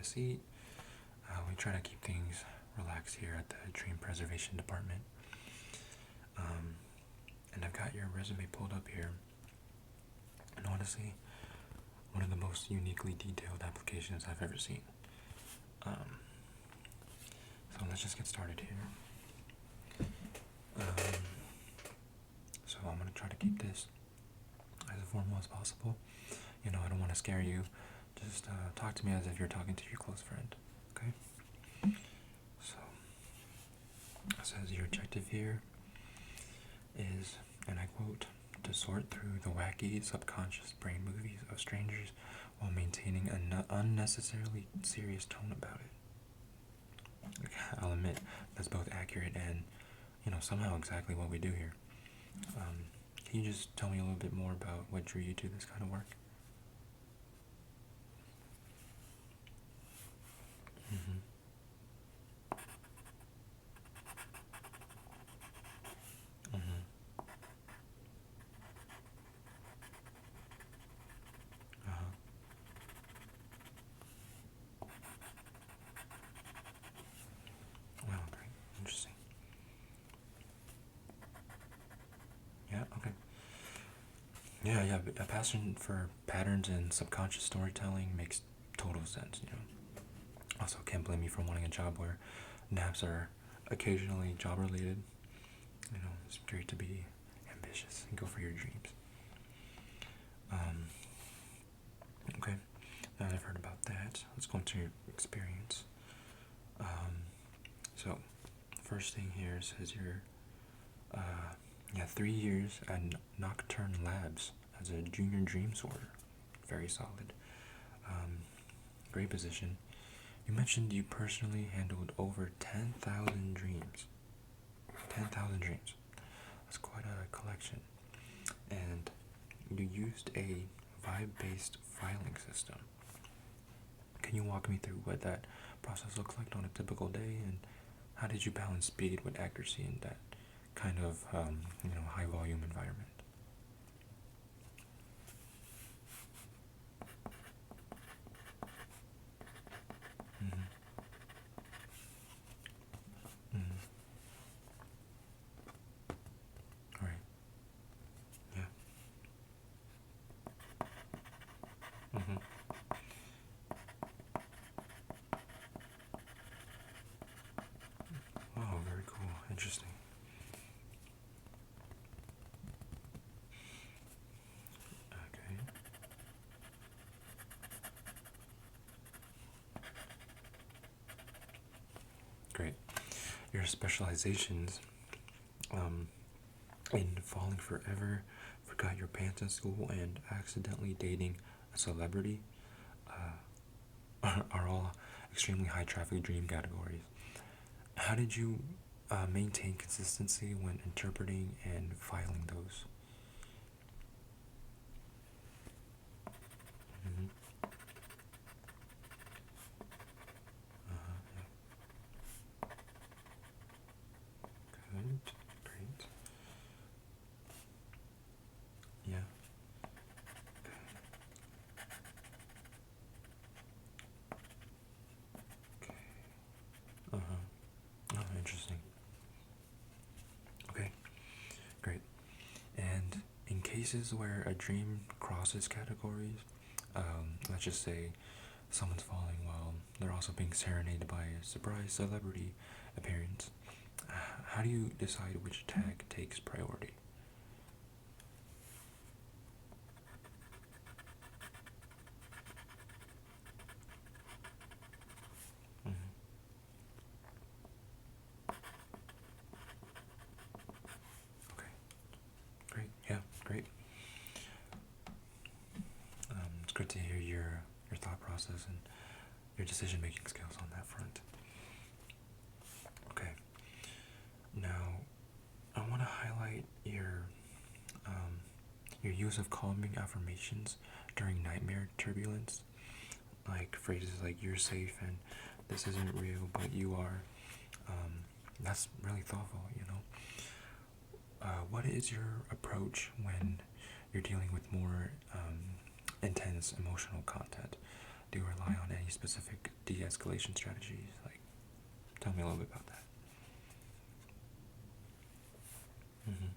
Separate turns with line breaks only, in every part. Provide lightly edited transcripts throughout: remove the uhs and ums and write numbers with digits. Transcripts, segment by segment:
a seat. We try to keep things relaxed here at the Dream Preservation Department. And I've got your resume pulled up here. And honestly, one of the most uniquely detailed applications I've ever seen. So let's just get started here. So I'm going to try to keep this as formal as possible. I don't want to scare you. Just talk to me as if you're talking to your close friend. Okay? So, it says your objective here is, and I quote, to sort through the wacky subconscious brain movies of strangers while maintaining an unnecessarily serious tone about it. I'll admit, that's both accurate and, somehow exactly what we do here. Can you just tell me a little bit more about what drew you to this kind of work? Mm-hmm. Mm-hmm. Uh-huh. Wow, great. Interesting. Yeah, okay. Yeah, a passion for patterns and subconscious storytelling makes total sense. Also, can't blame you for wanting a job where naps are occasionally job related. It's great to be ambitious and go for your dreams. Okay, now that I've heard about that, let's go into your experience. So, first thing here says you're, 3 years at Nocturne Labs as a junior dream sorter. Very solid. Great position. You mentioned you personally handled over 10,000 dreams. 10,000 dreams. That's quite a collection. And you used a vibe-based filing system. Can you walk me through what that process looks like on a typical day, and how did you balance speed with accuracy in that kind of high volume environment? Mm-hmm. Mm-hmm. All right. Yeah. Mm-hmm. Oh, very cool. Interesting. Okay. Great. Your specializations, in falling forever, forgot your pants in school, and accidentally dating a celebrity, are all extremely high traffic dream categories. How did you maintain consistency when interpreting and filing those? Mm-hmm. Uh-huh. Yeah. Good. Great. Yeah. Okay. Okay. Uh-huh. Oh, interesting. Okay. Great. And in cases where a dream crosses categories, let's just say someone's falling while they're also being serenaded by a surprise celebrity appearance, how do you decide which tag takes priority? Mm-hmm. Okay, great. Yeah, great. It's good to hear your thought process and your decision making skills on that front. Okay, now I want to highlight your use of calming affirmations during nightmare turbulence, like phrases like "you're safe" and "this isn't real, but you are." That's really thoughtful. What is your approach when you're dealing with more intense emotional content? do you rely on any specific de-escalation strategies? Like, tell me a little bit about that. Mm-hmm.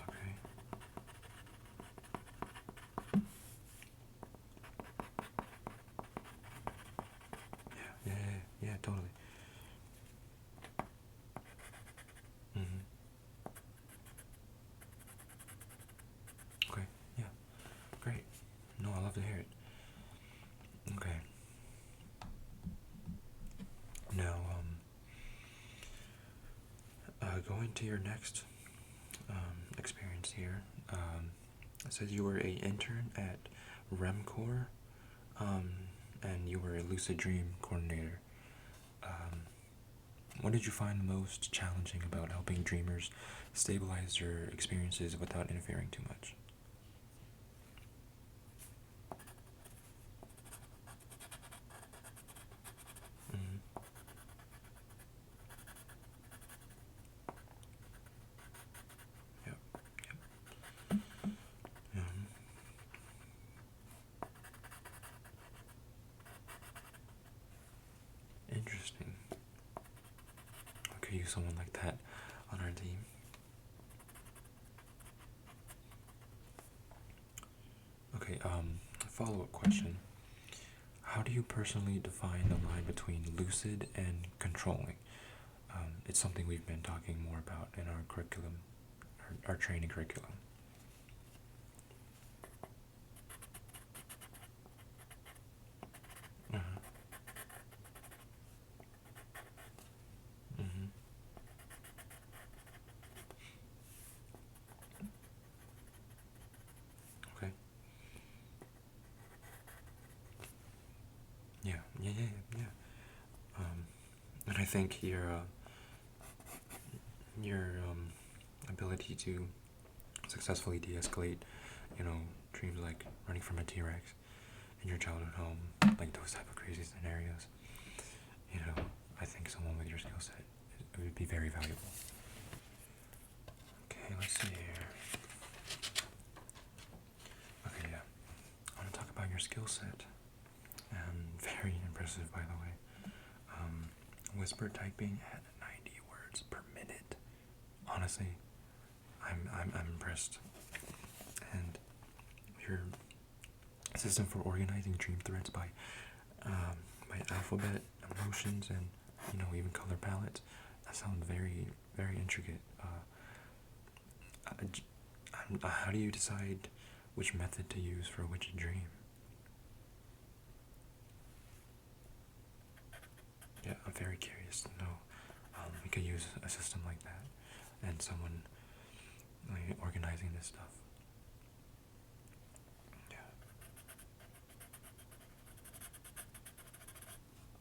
Okay. Yeah, yeah, totally. Mm-hmm. Okay, yeah, great. No, I love to hear it. Okay. Now, going to your next experience here, it says you were a intern at REMCore, um, and you were a lucid dream coordinator. Um, what did you find most challenging about helping dreamers stabilize their experiences without interfering too much? Mm-hmm. Yep. Mm-hmm. Interesting. I could use someone like that on our team. Okay, follow-up question. How do you personally define the line between lucid and controlling? It's something we've been talking more about in our curriculum, our training curriculum. Uh-huh. Mm-hmm. Okay. Yeah, yeah, yeah, yeah. And I think your ability to successfully de-escalate, you know, dreams like running from a T-Rex in your childhood home, like those type of crazy scenarios. You know, I think someone with your skill set, it would be very valuable. Okay, let's see here. Okay, yeah. I want to talk about your skill set. Very impressive, by the way. Um, Whisper typing at 90 words per minute. Honestly, I'm impressed. And your system for organizing dream threads by alphabet, emotions, and even color palettes. That sounds very very intricate. How do you decide which method to use for which dream? Yeah, I'm very curious to know. We could use a system like that, and someone like organizing this stuff. Yeah.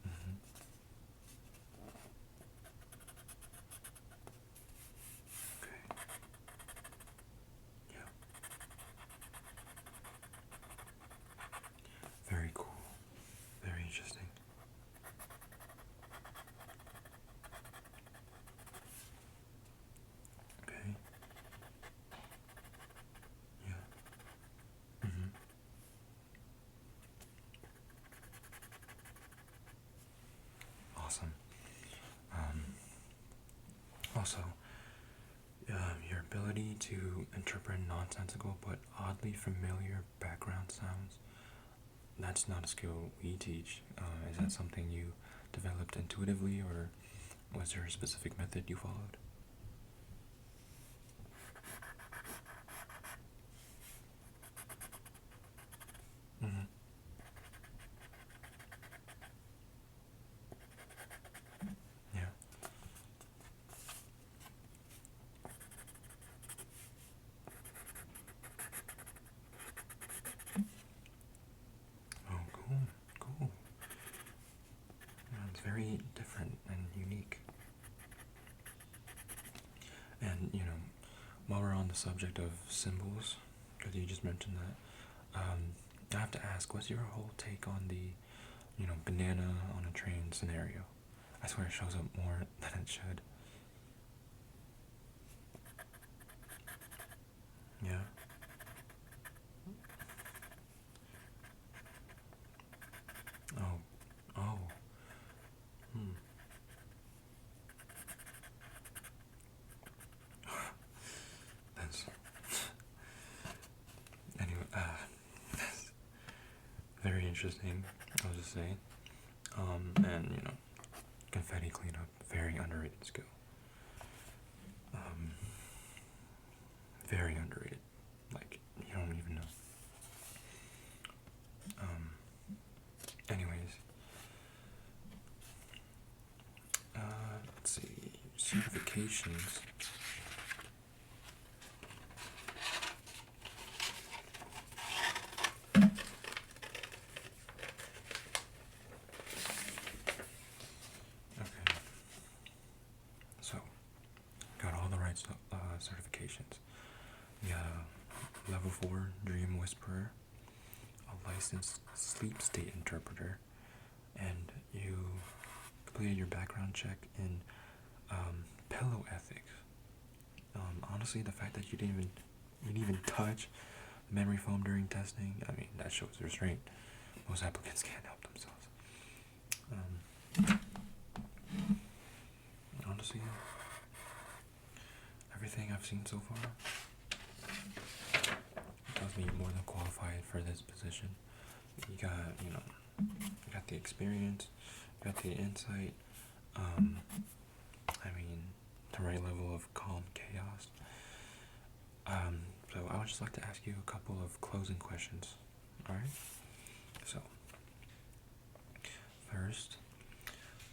Hmm. Okay. Yeah. Very cool. Very interesting. Okay. Yeah. Hmm. Awesome. Um, Also, your ability to interpret nonsensical but oddly familiar background sounds, that's not a skill we teach. Is that something you developed intuitively, or was there a specific method you followed? Mm-hmm. Yeah. Oh, cool. Cool. Yeah, it's very different and unique. And, while we're on the subject of symbols, because you just mentioned that, I have to ask, what's your whole take on the, banana on a train scenario? I swear it shows up more than it should. Yeah. very interesting, I'll just say. And confetti cleanup, very underrated skill. Um, very underrated. Like, you don't even know. Anyways, let's see, certifications. Okay, so got all the right certifications. We got a level 4 Dream Whisperer, a licensed sleep state interpreter, and you completed your background check in pillow ethics. Honestly, the fact that you didn't even touch the memory foam during testing, I mean, that shows restraint. Most applicants can't help themselves. Honestly, everything I've seen so far tells me you're more than qualified for this position. You got, you got the experience, you got the insight, I mean, the right level of calm chaos. So I would just like to ask you a couple of closing questions. Alright? So, first,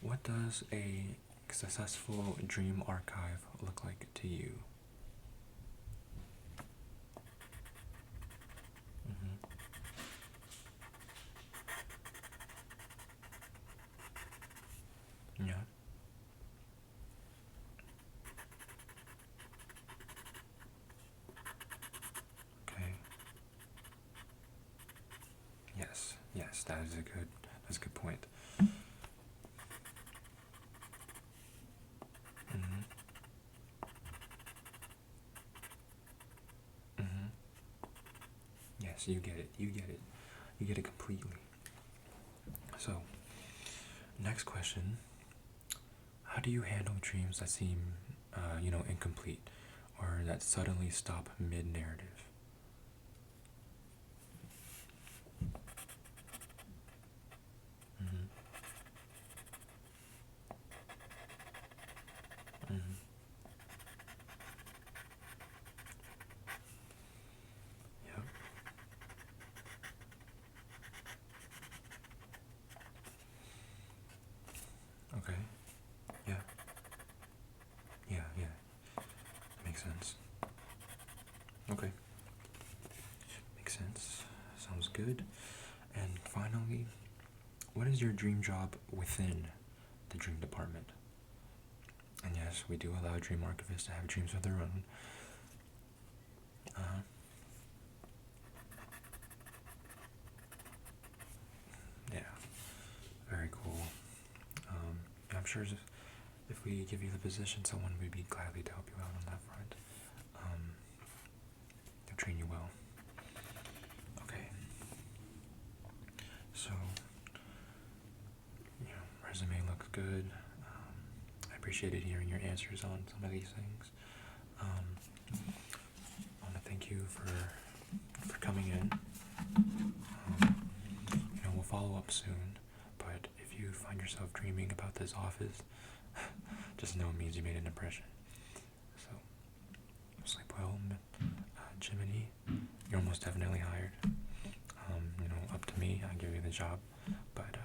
what does a successful dream archive look like to you? Yeah. Okay. Yes, that's a good point. Mm-hmm. Mm-hmm. Yes, you get it. You get it. You get it completely. So, next question. How do you handle dreams that seem, incomplete or that suddenly stop mid-narrative? Mm-hmm. Mm-hmm. Yep. Okay. Yeah. Yeah. Makes sense. Okay. Makes sense. Sounds good. And finally, what is your dream job within the dream department? And yes, we do allow dream archivists to have dreams of their own. Uh-huh. Yeah. Very cool. I'm sure if we give you the position, someone would be gladly to help you out on that front. They'll train you well. Okay. So, resume looks good. I appreciated hearing your answers on some of these things. I want to thank you for coming in. We'll follow up soon. But if you find yourself dreaming about this office, just know it means you made an impression. So, sleep well, Jiminy. You're almost definitely hired. Up to me, I give you the job. But